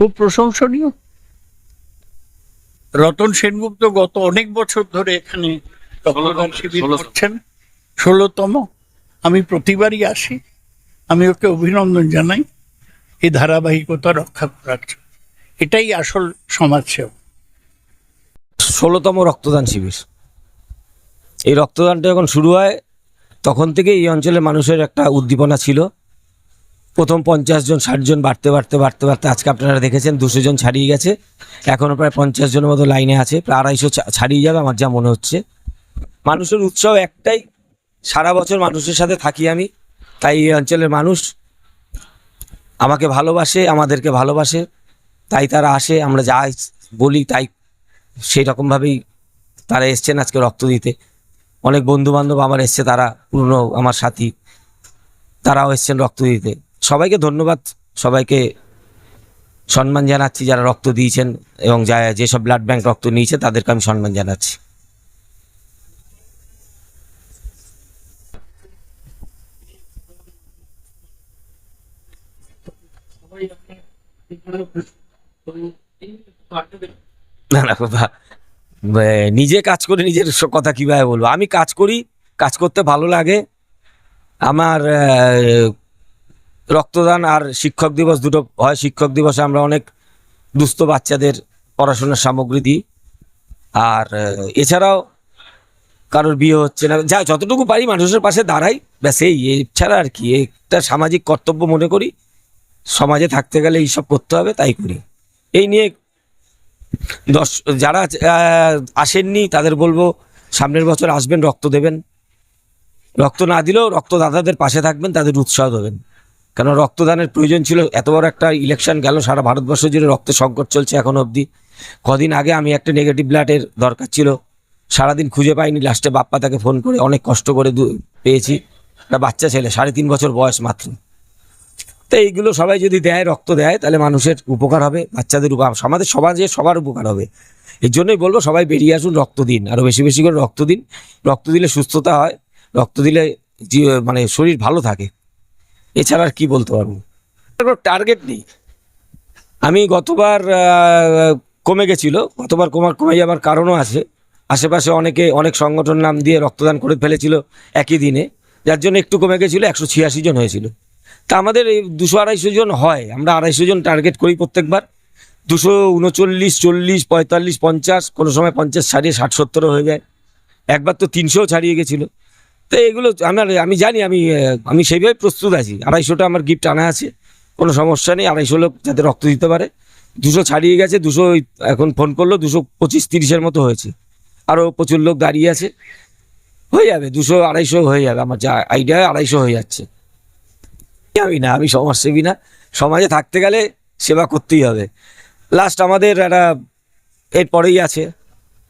খুব প্রশংসনীয়। রতন সেনগুপ্ত গত অনেক বছর ধরে এখানে রক্তদান শিবির করছেন, 16তম। আমি প্রতিবারই আসি, আমি ওকে অভিনন্দন জানাই এই ধারাবাহিকতা রক্ষা করার জন্য। এটাই আসল সমাজসেবা। 16তম রক্তদান শিবির। এই রক্তদানটা যখন শুরু হয় তখন থেকে এই অঞ্চলের মানুষের একটা উদ্দীপনা ছিল। প্রথম 50 জন 60 জন বাড়তে বাড়তে বাড়তে বাড়তে আজকে আপনারা দেখেছেন 200 জন ছাড়িয়ে গেছে। এখনও প্রায় 50 জনের মতো লাইনে আছে, প্রায় 250 ছাড়িয়ে যাবে আমার যা মনে হচ্ছে। মানুষের উৎসব একটাই, সারা বছর মানুষের সাথে থাকি আমি, তাই এই অঞ্চলের মানুষ আমাকে ভালোবাসে, আমাদেরকে ভালোবাসে, তাই তারা আসে। আমরা যা বলি তাই সেই রকমভাবেই তারা এসছেন আজকে রক্ত দিতে। অনেক বন্ধু বান্ধব আমার এসছে, তারা পুরনো আমার সাথী, তারাও এসছেন রক্ত দিতে। সবাইকে ধন্যবাদ, সবাইকে সম্মান জানাচ্ছি যারা রক্ত দিয়েছেন এবং যেসব ব্লাড ব্যাংক রক্ত নিয়েছে তাদেরকে আমি সম্মান জানাচ্ছি। না না বাবা, নিজে কাজ করে নিজের কথা কিভাবে বলবো? আমি কাজ করি, কাজ করতে ভালো লাগে আমার। রক্তদান আর শিক্ষক দিবস দুটো হয়। শিক্ষক দিবসে আমরা অনেক দুস্থ বাচ্চাদের পড়াশোনার সামগ্রী দিই, আর এছাড়াও কারোর বিয়ে হচ্ছে না, যা যতটুকু পারি মানুষের পাশে দাঁড়াই, ব্যাস। এছাড়া আর কি, একটা সামাজিক কর্তব্য মনে করি, সমাজে থাকতে গেলে এইসব করতে হবে, তাই করি। এই নিয়ে যারা আসেননি তাদের বলবো সামনের বছর আসবেন, রক্ত দেবেন। রক্ত না দিলেও রক্তদাতাদের পাশে থাকবেন, তাদের উৎসাহ দেবেন, কেন রক্তদানের প্রয়োজন ছিল। এত বড় একটা ইলেকশন গেল, সারা ভারতবর্ষ জুড়ে রক্তের সংকট চলছে এখন অবধি। কদিন আগে আমি একটা নেগেটিভ ব্লাডের দরকার ছিল, সারাদিন খুঁজে পাইনি, লাস্টে বাপ্পা তাকে ফোন করে অনেক কষ্ট করে পেয়েছি। একটা বাচ্চা ছেলে, 3.5 বছর বয়স মাত্র। তো এইগুলো সবাই যদি দেয়, রক্ত দেয়, তাহলে মানুষের উপকার হবে, বাচ্চাদের আমাদের সমাজে সবার উপকার হবে। এর জন্যই বলবো সবাই বেরিয়ে আসুন, রক্ত দিন, আরও বেশি বেশি করে রক্ত দিন। রক্ত দিলে সুস্থতা হয়, রক্ত দিলে মানে শরীর ভালো থাকে। এছাড়া আর কি বলতে পারবো? কোনো টার্গেট নেই। আমি গতবার কমে গেছিল, গতবার কমে যাবার কারণও আছে। আশেপাশে অনেক সংগঠন নাম দিয়ে রক্তদান করে ফেলেছিল একই দিনে, যার জন্য একটু কমে গেছিলো। 186 জন হয়েছিল। তা আমাদের এই 200-250 জন হয়, আমরা 250 জন টার্গেট করি প্রত্যেকবার। 239, 40, 45, 50, কোনো সময় 50 ছাড়িয়ে 60-70 হয়ে যায়। একবার তো 300 ছাড়িয়ে গেছিলো। তো এগুলো আমি জানি, আমি সেইভাবে প্রস্তুত আছি। 250টা আমার গিফট আনা আছে, কোনো সমস্যা নেই। 250 লোক যাতে রক্ত দিতে পারে। 200 ছাড়িয়ে গেছে, 200 এখন ফোন করলো, 225-30-এর মতো হয়েছে। আরও প্রচুর লোক দাঁড়িয়ে আছে, হয়ে যাবে 200-250 হয়ে যাবে। আমার যা আইডিয়া 250 হয়ে যাচ্ছে। আমি সমাজসেবী না, সমাজে থাকতে গেলে সেবা করতেই হবে। লাস্ট আমাদের একটা এরপরেই আছে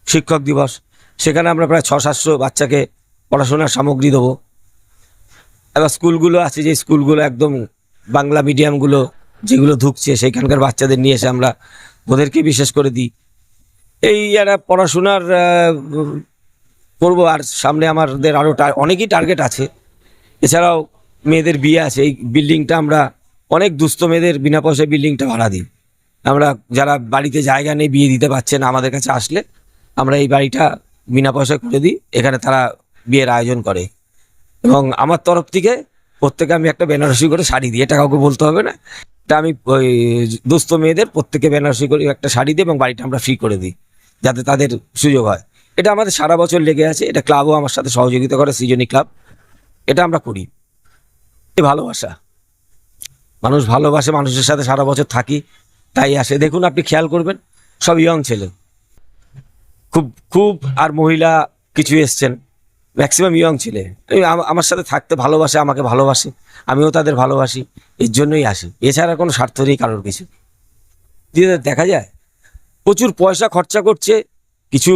শিক্ষক দিবস, সেখানে আমরা প্রায় 600-700 বাচ্চাকে পড়াশোনার সামগ্রী দেবো। এবার স্কুলগুলো আছে, যে স্কুলগুলো একদম বাংলা মিডিয়ামগুলো যেগুলো ঢুকছে, সেইখানকার বাচ্চাদের নিয়ে এসে আমরা ওদেরকে বিশেষ করে দিই। এই একটা পড়াশোনার করবো। আর সামনে আমাদের আরও অনেকই টার্গেট আছে। এছাড়াও মেয়েদের বিয়ে আছে। এই বিল্ডিংটা আমরা অনেক দুস্থ মেয়েদের বিনা পয়সায় বিল্ডিংটা ভাড়া দিই। আমরা যারা বাড়িতে জায়গা নেই, বিয়ে দিতে পারছে না, আমাদের কাছে আসলে আমরা এই বাড়িটা বিনা পয়সায় করে দিই, এখানে তারা বিয়ের আয়োজন করে। এবং আমার তরফ থেকে প্রত্যেকে আমি একটা বেনারসি করে শাড়ি দিই, এটা কাউকে বলতে হবে না। এটা আমি ওই দুস্থ মেয়েদের প্রত্যেকে বেনারসি করে একটা শাড়ি দিই এবং বাড়িটা আমরা ফ্রি করে দিই, যাতে তাদের সুযোগ হয়। এটা আমাদের সারা বছর লেগে আছে। এটা ক্লাবও আমার সাথে সহযোগিতা করে, সৃজনী ক্লাব। এটা আমরা করি। ভালোবাসা, মানুষ ভালোবাসে, মানুষের সাথে সারা বছর থাকি, তাই আসে। দেখুন, আপনি খেয়াল করবেন, সব ইয়ং ছেলে, খুব খুব আর মহিলা কিছু এসছেন, ম্যাক্সিমাম ইয়ং ছেলে। আমার সাথে থাকতে ভালোবাসে, আমাকে ভালোবাসে, আমিও তাদের ভালোবাসি, এর জন্যই আসি। এছাড়া কোনো স্বার্থ নেই কারোর কিছু। দেখা যায় প্রচুর পয়সা খরচা করছে। কিছু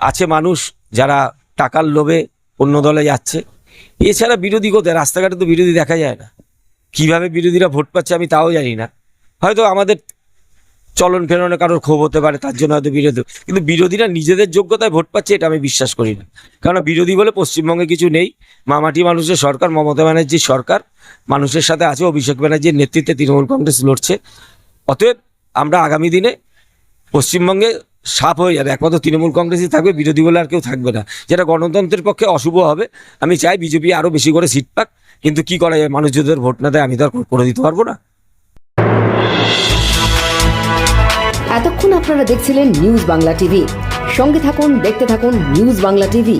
আছে মানুষ যারা টাকার লোভে অন্য দলে যাচ্ছে। এছাড়া বিরোধী কোথায়? রাস্তাঘাটে তো বিরোধী দেখা যায় না। কিভাবে বিরোধীরা ভোট পাচ্ছে আমি তাও জানি না। হয়তো আমাদের চলন ফেরনে কারোর ক্ষোভ হতে পারে, তার জন্য হয়তো বিরোধী, কিন্তু বিরোধীরা নিজেদের যোগ্যতায় ভোট পাচ্ছে এটা আমি বিশ্বাস করি না। কারণ বিরোধী বলে পশ্চিমবঙ্গে কিছু নেই। মামাটি মানুষের সরকার, মমতা ব্যানার্জির সরকার মানুষের সাথে আছে। অভিষেক ব্যানার্জির নেতৃত্বে তৃণমূল কংগ্রেস লড়ছে। অতএব আমরা আগামী দিনে পশ্চিমবঙ্গে সাফ হয়ে যাবে, একমাত্র তৃণমূল কংগ্রেসই থাকবে, বিরোধী বলে আর কেউ থাকবে না, যেটা গণতন্ত্রের পক্ষে অশুভ হবে। আমি চাই বিজেপি আরও বেশি করে সিট পাক, কিন্তু কি করা যায়, মানুষ যদি ওদের ভোট না দেয় আমি তো আর করে দিতে পারবো না। এতক্ষণ আপনারা দেখছিলেন নিউজ বাংলা টিভি। সঙ্গে থাকুন, দেখতে থাকুন নিউজ বাংলা টিভি।